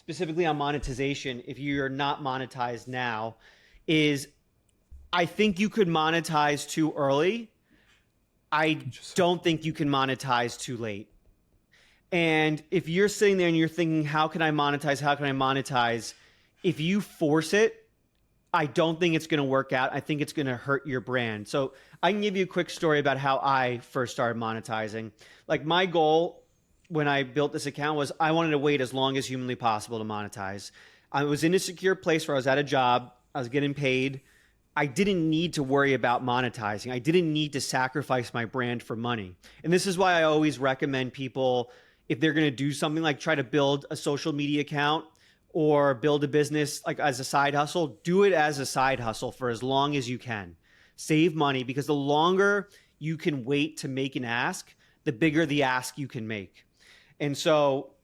specifically on monetization, if you're not monetized now, is I think you could monetize too early. I Interesting. don't think you can monetize too late. And if you're sitting there and you're thinking, how can I monetize? How can I monetize? If you force it, I don't think it's going to work out. I think it's going to hurt your brand. So I can give you a quick story about how I first started monetizing. Like my goal when I built this account was I wanted to wait as long as humanly possible to monetize. I was in a secure place where I was at a job. I was getting paid. I didn't need to worry about monetizing. I didn't need to sacrifice my brand for money. And this is why I always recommend people, if they're going to do something like try to build a social media account or build a business like as a side hustle, do it as a side hustle for as long as you can. Save money, because the longer you can wait to make an ask, the bigger the ask you can make. And so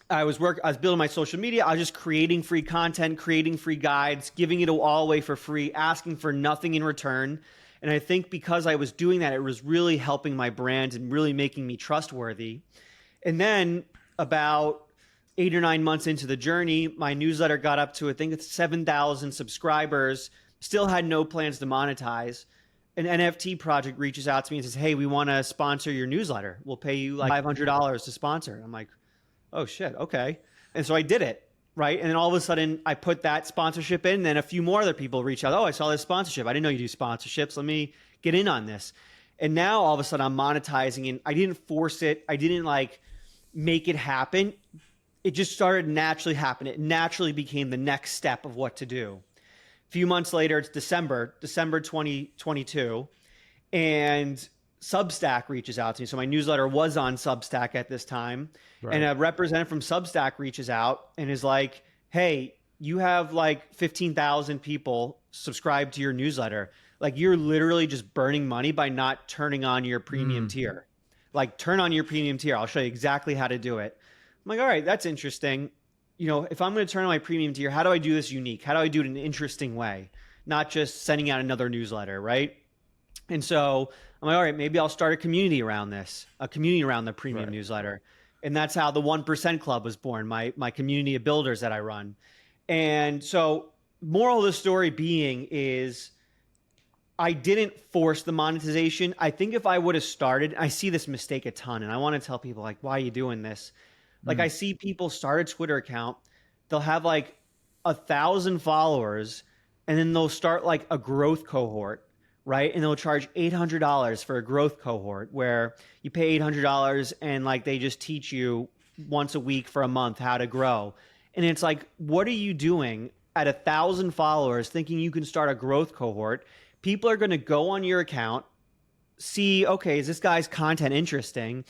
I was building my social media. I was just creating free content, creating free guides, giving it all away for free, asking for nothing in return. And I think because I was doing that, it was really helping my brand and really making me trustworthy. And then about 8 or 9 months into the journey, my newsletter got up to, I think it's 7,000 subscribers, still had no plans to monetize. An NFT project reaches out to me and says, hey, we want to sponsor your newsletter. We'll pay you like $500 to sponsor. I'm like, oh shit, okay. And so I did it, right? And then all of a sudden I put that sponsorship in, and then a few more other people reach out. Oh, I saw this sponsorship. I didn't know you do sponsorships. Let me get in on this. And now all of a sudden I'm monetizing, and I didn't force it. I didn't like make it happen. It just started naturally happening. It naturally became the next step of what to do. A few months later, it's December 2022, and Substack reaches out to me. So my newsletter was on Substack at this time. Right. And a representative from Substack reaches out and is like, hey, you have like 15,000 people subscribed to your newsletter. Like, you're literally just burning money by not turning on your premium tier. Like, turn on your premium tier. I'll show you exactly how to do it. I'm like, all right, that's interesting. You know, if I'm going to turn on my premium tier, how do I do this unique? How do I do it in an interesting way? Not just sending out another newsletter, right? And so I'm like, all right, maybe I'll start a community around this, a community around the premium newsletter. And that's how the 1% Club was born, my community of builders that I run. And so moral of the story being is I didn't force the monetization. I think if I would have started, I see this mistake a ton, and I want to tell people, like, why are you doing this? Like, I see people start a Twitter account, they'll have like 1,000 followers, and then they'll start like a growth cohort, right? And they'll charge $800 for a growth cohort where you pay $800 and like they just teach you once a week for a month how to grow. And it's like, what are you doing at 1,000 followers thinking you can start a growth cohort? People are going to go on your account, see, okay, is this guy's content interesting?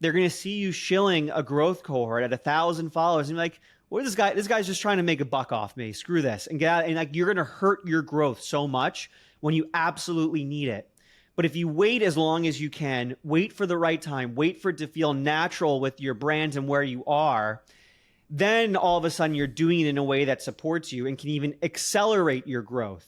They're going to see you shilling a growth cohort at 1,000 followers and be like, what is this guy? This guy's just trying to make a buck off me. Screw this. And get out. And like, you're going to hurt your growth so much when you absolutely need it. But if you wait as long as you can, wait for the right time, wait for it to feel natural with your brand and where you are, then all of a sudden you're doing it in a way that supports you and can even accelerate your growth.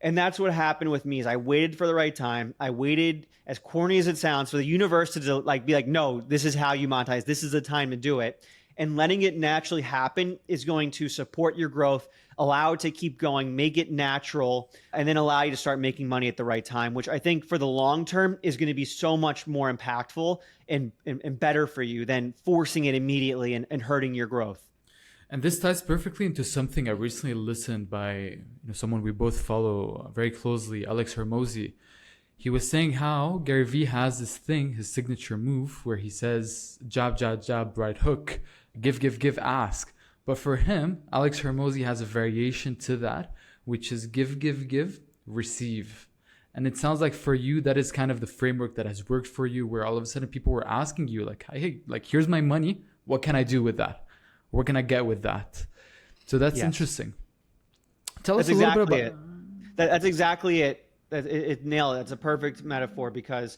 And that's what happened with me is I waited for the right time. I waited, as corny as it sounds, for the universe to like be like, no, this is how you monetize. This is the time to do it. And letting it naturally happen is going to support your growth, allow it to keep going, make it natural, and then allow you to start making money at the right time, which I think for the long term is going to be so much more impactful and better for you than forcing it immediately and hurting your growth. And this ties perfectly into something I recently listened by someone we both follow very closely, Alex Hermosi. He was saying how Gary Vee has this thing, his signature move, where he says, jab, jab, jab, right hook, give, give, give, ask. But for him, Alex Hermosi has a variation to that, which is give, give, give, receive. And it sounds like for you, that is kind of the framework that has worked for you, where all of a sudden people were asking you like, hey, like, here's my money. What can I do with that? What can I get with that? So that's interesting. Tell us a little bit about That's exactly it. It nailed it. It's a perfect metaphor because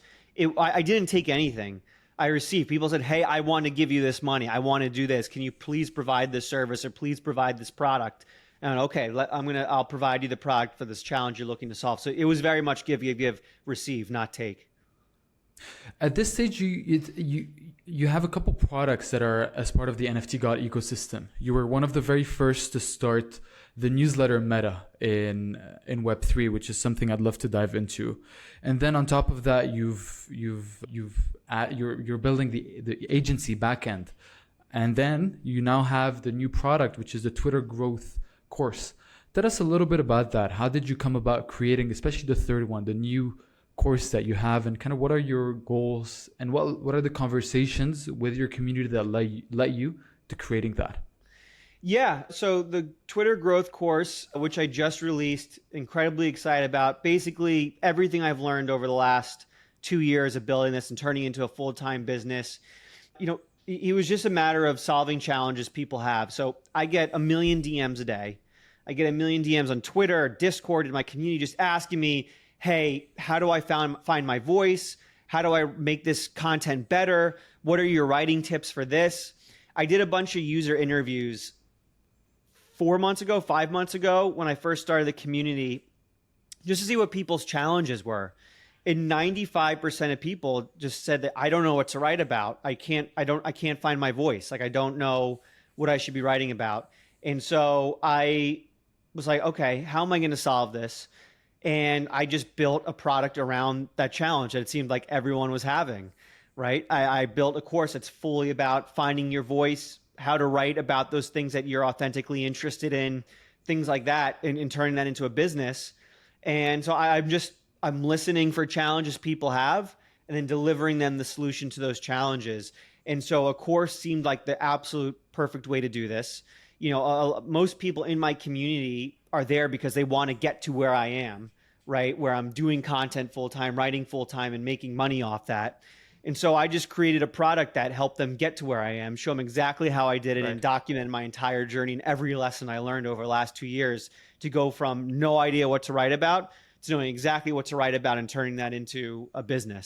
I didn't take anything. I received. People said, hey, I want to give you this money. I want to do this. Can you please provide this service or please provide this product? And okay, I'll provide you the product for this challenge you're looking to solve. So it was very much give, give, give, receive, not take. At this stage, you have a couple products that are as part of the NFT God ecosystem. You were one of the very first to start the newsletter meta in Web3, which is something I'd love to dive into. And then on top of that, you're building the agency backend, and then you now have the new product, which is the Twitter growth course. Tell us a little bit about that. How did you come about creating, especially the third one, the new course that you have, and kind of what are your goals and what are the conversations with your community that led you to creating that? Yeah. So the Twitter growth course, which I just released, incredibly excited about, basically everything I've learned over the last 2 years of building this and turning it into a full-time business. It was just a matter of solving challenges people have. So I get a million DMs a day. I get a million DMs on Twitter, Discord, in my community, just asking me, hey, how do I find my voice? How do I make this content better? What are your writing tips for this? I did a bunch of user interviews 4 months ago, 5 months ago, when I first started the community, just to see what people's challenges were. And 95% of people just said that I don't know what to write about. I can't find my voice. Like, I don't know what I should be writing about. And so I was like, okay, how am I going to solve this? And I just built a product around that challenge that it seemed like everyone was having, right? I built a course that's fully about finding your voice, how to write about those things that you're authentically interested in, things like that, and turning that into a business. And so I'm listening for challenges people have and then delivering them the solution to those challenges. And so a course seemed like the absolute perfect way to do this. Most people in my community are there because they want to get to where I am, right? Where I'm doing content full time, writing full time, and making money off that. And so I just created a product that helped them get to where I am, show them exactly how I did it, and document my entire journey and every lesson I learned over the last 2 years to go from no idea what to write about to knowing exactly what to write about and turning that into a business.